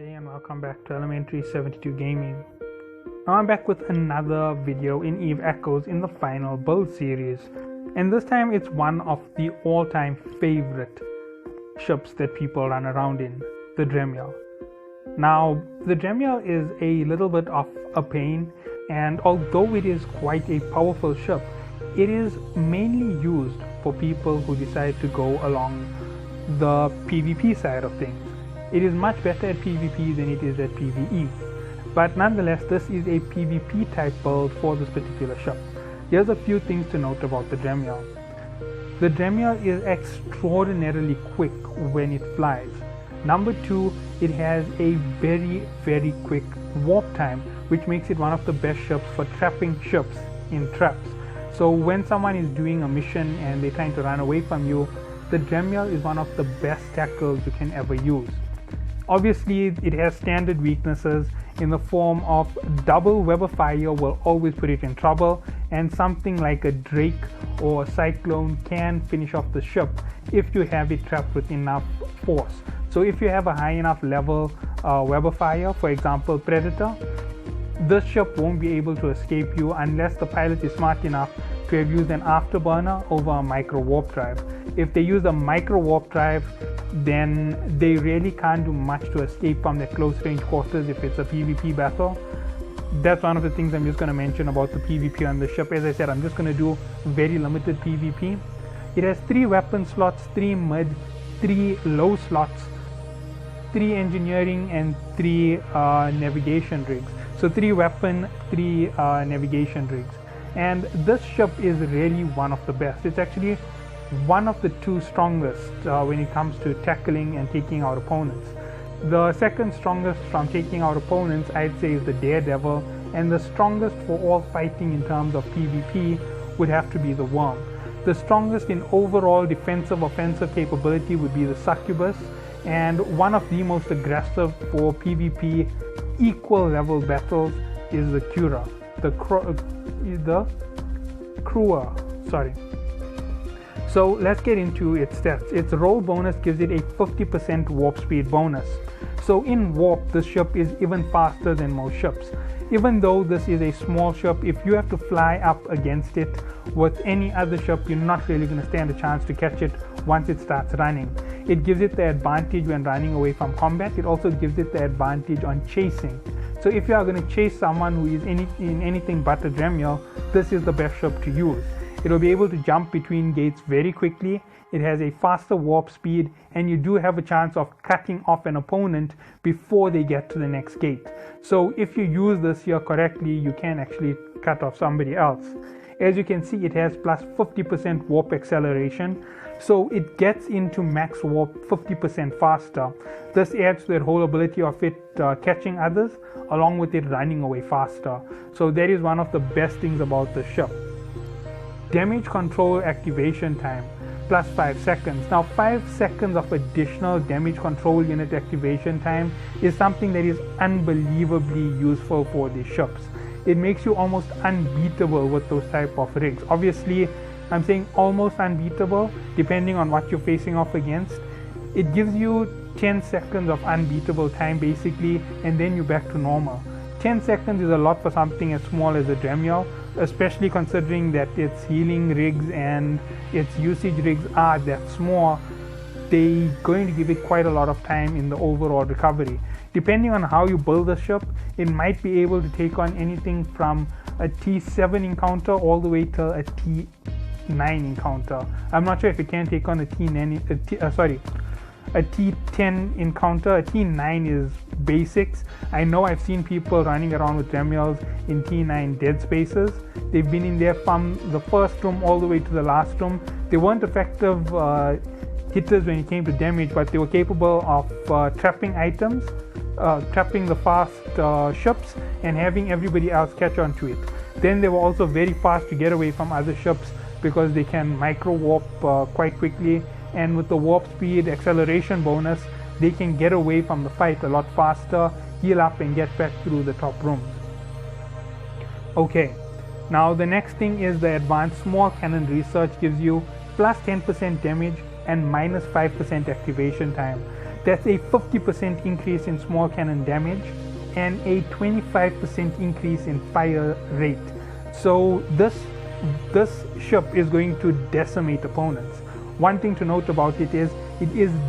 day and welcome back to Elementary 72 Gaming. Now I'm back with another video in Eve Echoes in the final build series, and this time it's one of the all-time favorite ships that people run around in, the Dramiel. Now the Dramiel is a little bit of a pain, and although it is quite a powerful ship, it is mainly used for people who decide to go along the PvP side of things. It is much better at PvP than it is at PvE, but nonetheless this is a PvP type build for this particular ship. Here's a few things to note about the Dramiel. The Dramiel is extraordinarily quick when it flies. Number two, it has a very quick warp time, which makes it one of the best ships for trapping ships in traps. So when someone is doing a mission and they're trying to run away from you, the Dramiel is one of the best tackles you can ever use. Obviously, it has standard weaknesses in the form of double web of fire will always put it in trouble, and something like a Drake or a Cyclone can finish off the ship if you have it trapped with enough force. So if you have a high enough level web of fire, for example Predator, this ship won't be able to escape you unless the pilot is smart enough to have used an afterburner over a micro warp drive. If they use a micro warp drive, then they really can't do much to escape from their close range quarters if it's a PvP battle. That's one of the things I'm just going to mention about the PvP on the ship. As I said, I'm just going to do very limited PvP. It has 3 weapon slots, 3 mid, 3 low slots, 3 engineering, and 3 navigation rigs. So 3 weapon, 3 navigation rigs. And this ship is really one of the best. It's actually one of the 2 strongest when it comes to tackling and taking out opponents. The second strongest from taking out opponents, I'd say, is the Daredevil, and the strongest for all fighting in terms of PvP would have to be the Worm. The strongest in overall defensive offensive capability would be the Succubus, and one of the most aggressive for PvP equal level battles is the Cura, the Crewer, sorry. So let's get into its stats. Its roll bonus gives it a 50% warp speed bonus. So in warp, this ship is even faster than most ships. Even though this is a small ship, if you have to fly up against it with any other ship, you're not really going to stand a chance to catch it once it starts running. It gives it the advantage when running away from combat. It also gives it the advantage on chasing. So if you are going to chase someone who is in anything but a Dramiel, this is the best ship to use. It will be able to jump between gates very quickly. It has a faster warp speed, and you do have a chance of cutting off an opponent before they get to the next gate. So if you use this here correctly, you can actually cut off somebody else. As you can see, it has plus 50% warp acceleration, so it gets into max warp 50% faster. This adds to that whole ability of it catching others, along with it running away faster. So that is one of the best things about the ship. Damage control activation time, plus 5 seconds. Now 5 seconds of additional damage control unit activation time is something that is unbelievably useful for these ships. It makes you almost unbeatable with those type of rigs. Obviously, I'm saying almost unbeatable depending on what you're facing off against. It gives you 10 seconds of unbeatable time basically, and then you're back to normal. 10 seconds is a lot for something as small as a Dramiel, especially considering that its healing rigs and its usage rigs are that small. They're going to give it quite a lot of time in the overall recovery. Depending on how you build the ship, it might be able to take on anything from a T7 encounter all the way to a T9 encounter. I'm not sure if it can take on a a T10 encounter. A T9 is basics. I know I've seen people running around with Dramiels in T9 dead spaces. They've been in there from the first room all the way to the last room. They weren't effective hitters when it came to damage, but they were capable of trapping items, trapping the fast ships, and having everybody else catch on to it. Then they were also very fast to get away from other ships because they can micro warp quite quickly, and with the warp speed acceleration bonus, they can get away from the fight a lot faster, heal up, and get back through the top rooms. Okay, now the next thing is the advanced small cannon research gives you plus 10% damage and minus 5% activation time. That's a 50% increase in small cannon damage and a 25% increase in fire rate. So this ship is going to decimate opponents. One thing to note about it is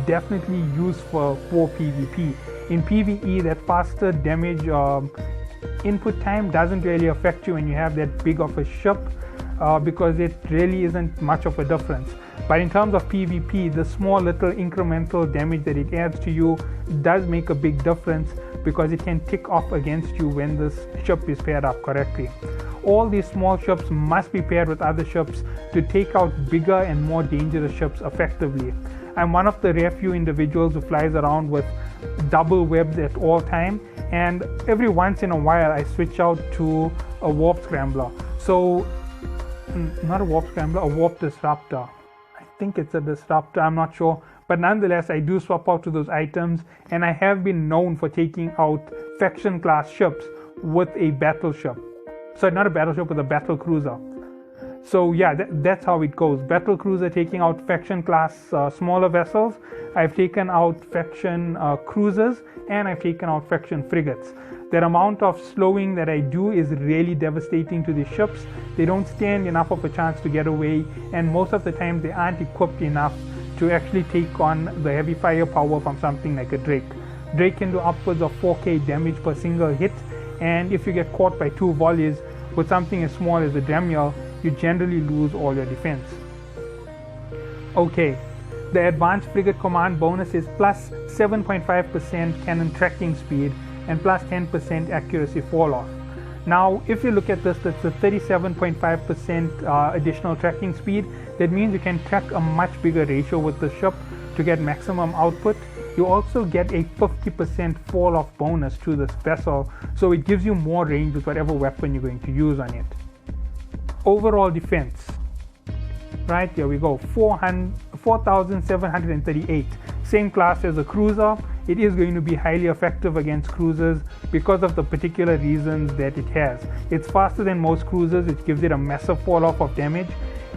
definitely useful for PvP. In PvE, that faster damage input time doesn't really affect you when you have that big of a ship, because it really isn't much of a difference. But in terms of PvP, the small little incremental damage that it adds to you does make a big difference, because it can tick off against you when this ship is paired up correctly. All these small ships must be paired with other ships to take out bigger and more dangerous ships effectively. I'm one of the rare few individuals who flies around with double webs at all time, and every once in a while I switch out to a warp scrambler. So not a warp scrambler, a warp disruptor. I think it's a disruptor, I'm not sure, but nonetheless I do swap out to those items, and I have been known for taking out faction class ships with a battleship. So not a battleship, with a battle cruiser. So yeah, that's how it goes. Battle cruiser taking out faction class smaller vessels. I've taken out faction cruisers, and I've taken out faction frigates. That amount of slowing that I do is really devastating to the ships. They don't stand enough of a chance to get away, and most of the time they aren't equipped enough to actually take on the heavy firepower from something like a Drake. Drake can do upwards of 4k damage per single hit, and if you get caught by 2 volleys with something as small as a Dramiel, you generally lose all your defense. Okay, the advanced frigate command bonus is plus 7.5% cannon tracking speed and plus 10% accuracy fall off. Now if you look at this, that's a 37.5% additional tracking speed. That means you can track a much bigger ratio with the ship to get maximum output. You also get a 50% fall off bonus to this vessel, so it gives you more range with whatever weapon you're going to use on it. Overall defense, right, there we go, 4,738. Same class as a cruiser. It is going to be highly effective against cruisers because of the particular reasons that it has. It's faster than most cruisers, which gives it a massive fall off of damage.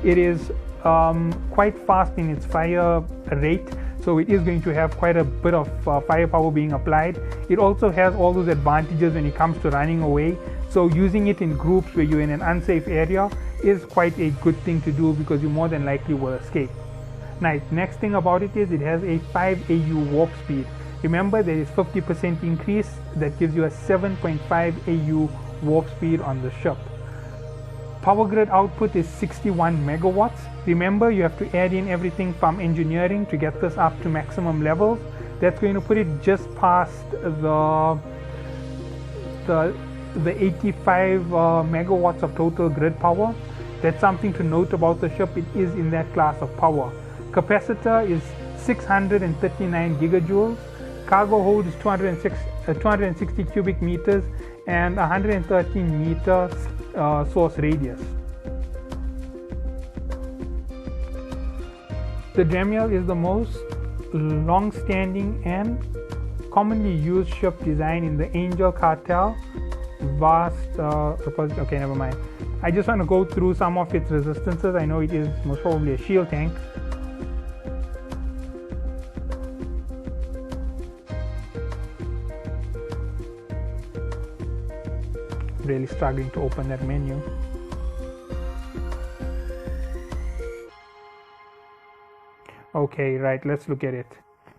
It is quite fast in its fire rate, so it is going to have quite a bit of firepower being applied. It also has all those advantages when it comes to running away, so using it in groups where you're in an unsafe area is quite a good thing to do, because you more than likely will escape. Nice. Next thing about it is it has a 5 AU warp speed. Remember, there is 50% increase, that gives you a 7.5 AU warp speed on the ship. Power grid output is 61 megawatts. Remember, you have to add in everything from engineering to get this up to maximum levels. That's going to put it just past the 85 megawatts of total grid power. That's something to note about the ship. It is in that class of power. Capacitor is 639 gigajoules. Cargo hold is 260 cubic meters and 113 meter source radius. The Dramiel is the most long-standing and commonly used ship design in the Angel Cartel. Okay, never mind. I just want to go through some of its resistances. I know it is most probably a shield tank. Really struggling to open that menu. Okay, right, let's look at it.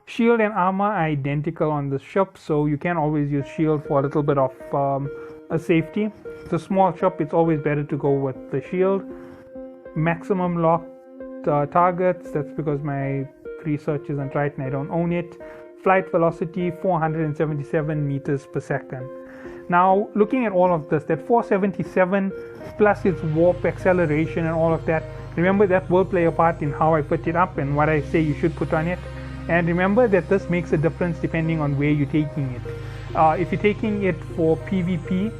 Shield and armor are identical on the ship, so you can always use shield for a little bit of a safety. It's a small ship, it's always better to go with the shield. Maximum locked targets, that's because my research isn't right and I don't own it. Flight velocity 477 meters per second. Now looking at all of this, that 477 plus its warp acceleration and all of that, remember that will play a part in how I put it up and what I say you should put on it. And remember that this makes a difference depending on where you're taking it. If you're taking it for PvP,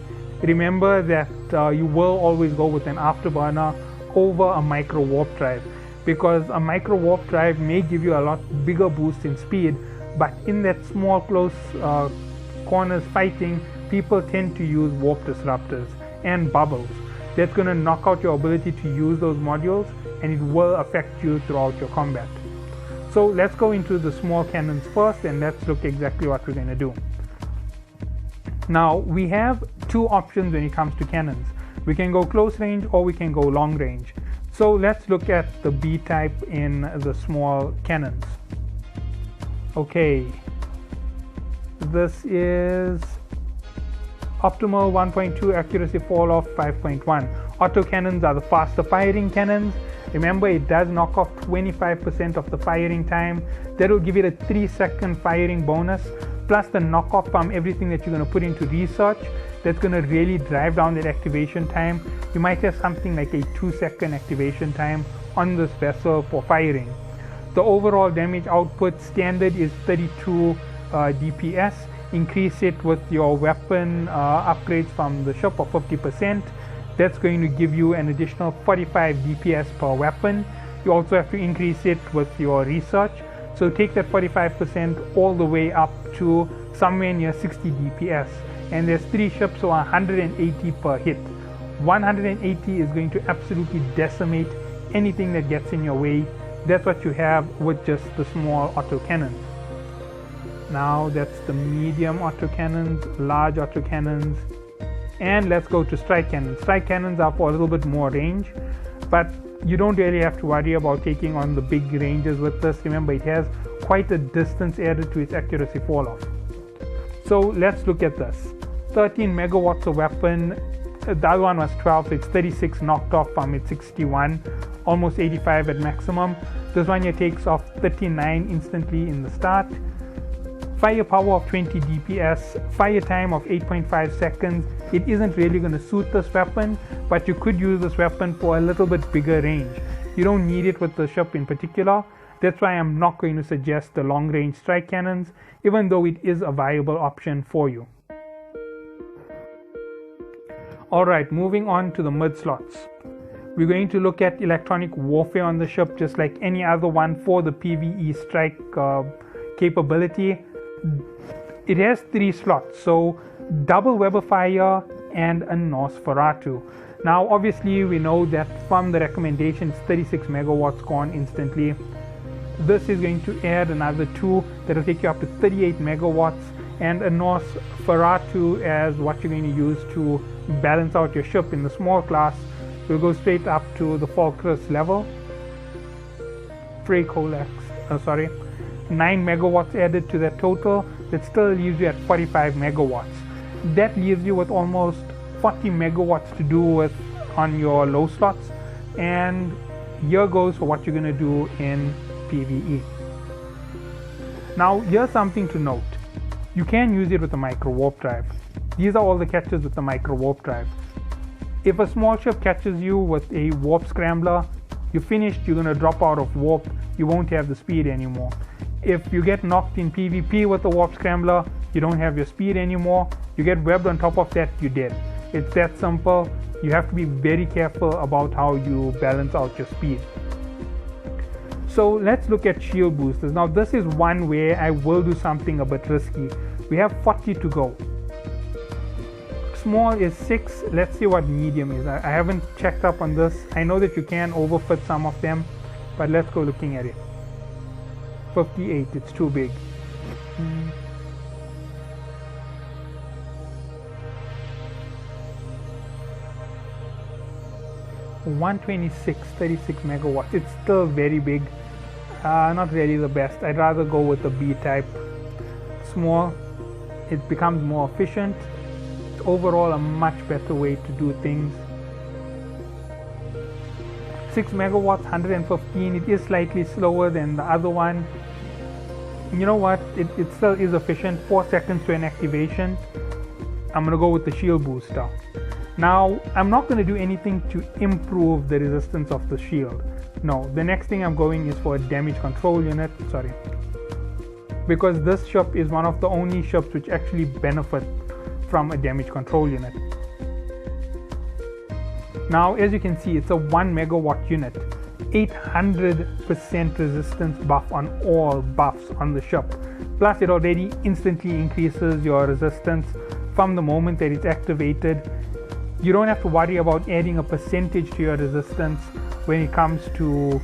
remember that you will always go with an afterburner over a micro warp drive, because a micro warp drive may give you a lot bigger boost in speed, but in that small close corners fighting, people tend to use warp disruptors and bubbles. That's going to knock out your ability to use those modules, and it will affect you throughout your combat. So let's go into the small cannons first, and let's look exactly what we're going to do. Now we have two options when it comes to cannons. We can go close range or we can go long range. So let's look at the B type in the small cannons. Okay, this is optimal 1.2, accuracy fall off 5.1. Auto cannons are the faster firing cannons. Remember, it does knock off 25% of the firing time. That will give it a 3-second firing bonus, plus the knockoff from everything that you're going to put into research. That's going to really drive down that activation time. You might have something like a 2-second activation time on this vessel for firing. The overall damage output standard is 32 DPS. Increase it with your weapon upgrades from the shop of 50%. That's going to give you an additional 45 DPS per weapon. You also have to increase it with your research. So take that 45% all the way up to somewhere near 60 DPS. And there's 3 ships, so 180 per hit. 180 is going to absolutely decimate anything that gets in your way. That's what you have with just the small autocannons. Now that's the medium autocannons, large autocannons, and let's go to strike cannons. Strike cannons are for a little bit more range, but you don't really have to worry about taking on the big ranges with this. Remember, it has quite a distance added to its accuracy fall off. So let's look at this. 13 megawatts of weapon. The other one was 12, so it's 36 knocked off from its 61, almost 85 at maximum. This one here takes off 39 instantly in the start. Firepower of 20 DPS, fire time of 8.5 seconds. It isn't really going to suit this weapon, but you could use this weapon for a little bit bigger range. You don't need it with the ship in particular. That's why I'm not going to suggest the long range strike cannons, even though it is a viable option for you. Alright, moving on to the mid slots. We're going to look at electronic warfare on the ship, just like any other one for the PvE strike capability. It has 3 slots, so double Weber fire and a Nosferatu. Now obviously we know that from the recommendation it's 36 megawatts gone instantly. This is going to add another 2 that will take you up to 38 megawatts, and a Nosferatu as what you're going to use to balance out your ship in the small class. Will go straight up to the Falkris level. 9 megawatts added to that total. That still leaves you at 45 megawatts. That leaves you with almost 40 megawatts to do with on your low slots, and here goes for what you're going to do in PvE. Now here's something to note. You can use it with a micro warp drive. These are all the catches with the micro warp drive. If a small ship catches you with a warp scrambler, you're finished. You're going to drop out of warp. You won't have the speed anymore. If you get knocked in PvP with a warp scrambler, you don't have your speed anymore. You get webbed on top of that, you're dead. It's that simple. You have to be very careful about how you balance out your speed. So let's look at shield boosters. Now this is one where I will do something a bit risky. We have 40 to go. Small is 6. Let's see what medium is. I haven't checked up on this. I know that you can overfit some of them, but let's go looking at it. 58, it's too big. 126, 36 megawatts. It's still very big. Not really the best. I'd rather go with the B type. Small, it becomes more efficient. It's overall a much better way to do things. 6 megawatts, 115. It is slightly slower than the other one. You know what? It still is efficient. 4 seconds to an activation. I'm gonna go with the shield booster. Now, I'm not going to do anything to improve the resistance of the shield. No, the next thing I'm going is for a damage control unit. Sorry. Because this ship is one of the only ships which actually benefit from a damage control unit. Now, as you can see, it's a 1 megawatt unit. 800% resistance buff on all buffs on the ship. Plus, it already instantly increases your resistance from the moment that it's activated. You don't have to worry about adding a percentage to your resistance when it comes to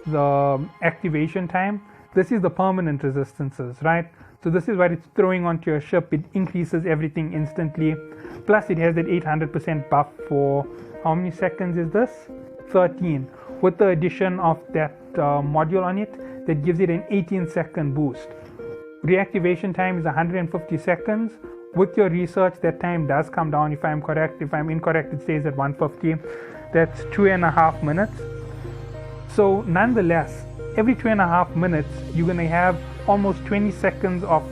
the activation time. This is the permanent resistances, right? So this is what it's throwing onto your ship. It increases everything instantly. Plus it has that 800% buff for how many seconds is this? 13. With the addition of that module on it, that gives it an 18-second boost. Reactivation time is 150 seconds. With your research, that time does come down if I'm correct. If I'm incorrect, it stays at 150. That's 2.5 minutes. So nonetheless, every 2.5 minutes, you're going to have almost 20 seconds of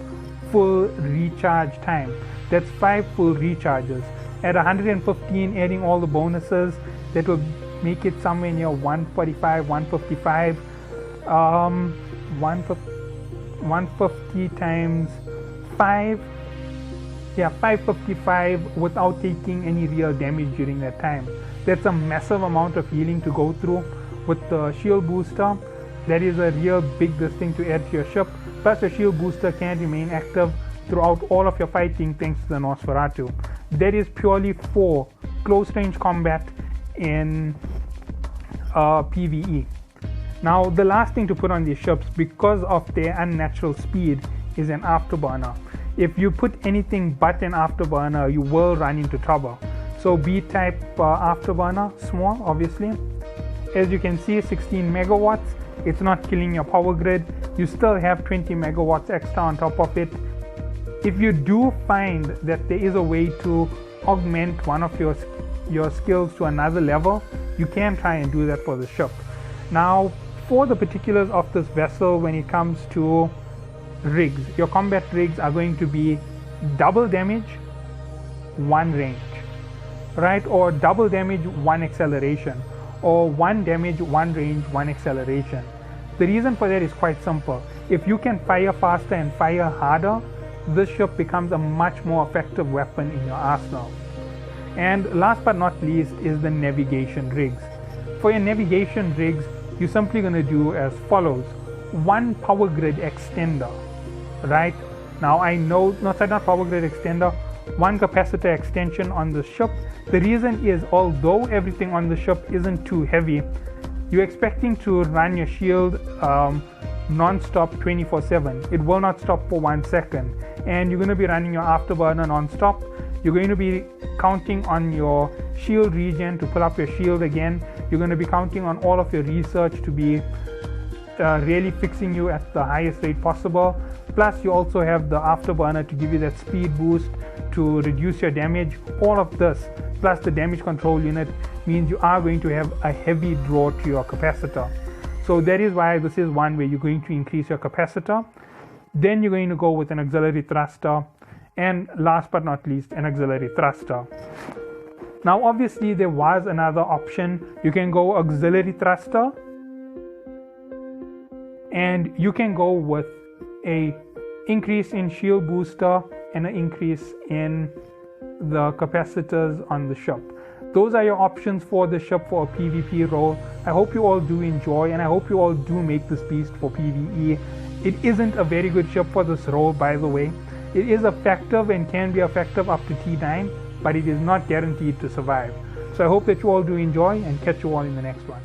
full recharge time. That's 5 full recharges. At 115, adding all the bonuses, that will make it somewhere near 145, 155. 150 times 5. Yeah, 555 without taking any real damage during that time. That's a massive amount of healing to go through. With the shield booster, that is a real big thing to add to your ship. Plus the shield booster can remain active throughout all of your fighting thanks to the Nosferatu. That is purely for close range combat in PvE. Now the last thing to put on these ships, because of their unnatural speed, is an afterburner. If you put anything but an afterburner, you will run into trouble. So B-type afterburner, small obviously. As you can see, 16 megawatts. It's not killing your power grid. You still have 20 megawatts extra on top of it. If you do find that there is a way to augment one of your skills to another level, you can try and do that for the ship. Now, for the particulars of this vessel, when it comes to rigs, your combat rigs are going to be double damage, 1 range, right? Or double damage, 1 acceleration, or 1 damage, 1 range, 1 acceleration. The reason for that is quite simple. If you can fire faster and fire harder, this ship becomes a much more effective weapon in your arsenal. And last but not least is the navigation rigs. For your navigation rigs, you're simply going to do as follows. 1 power grid extender, right? Now I know, not power grid extender, 1 capacitor extension on the ship. The reason is, although everything on the ship isn't too heavy, you're expecting to run your shield non-stop 24/7. It will not stop for 1 second. And you're going to be running your afterburner non-stop. You're going to be counting on your shield regen to pull up your shield again. You're going to be counting on all of your research to be really fixing you at the highest rate possible. Plus you also have the afterburner to give you that speed boost to reduce your damage. All of this plus the damage control unit means you are going to have a heavy draw to your capacitor. So that is why this is one way you're going to increase your capacitor. Then you're going to go with an auxiliary thruster, and last but not least, an auxiliary thruster. Now obviously there was another option. You can go auxiliary thruster, and you can go with a increase in shield booster and an increase in the capacitors on the ship. Those are your options for the ship for a PvP role. I hope you all do enjoy, and I hope you all do make this beast for PvE. It isn't a very good ship for this role, by the way. It is effective and can be effective up to T9, but it is not guaranteed to survive. So I hope that you all do enjoy, and catch you all in the next one.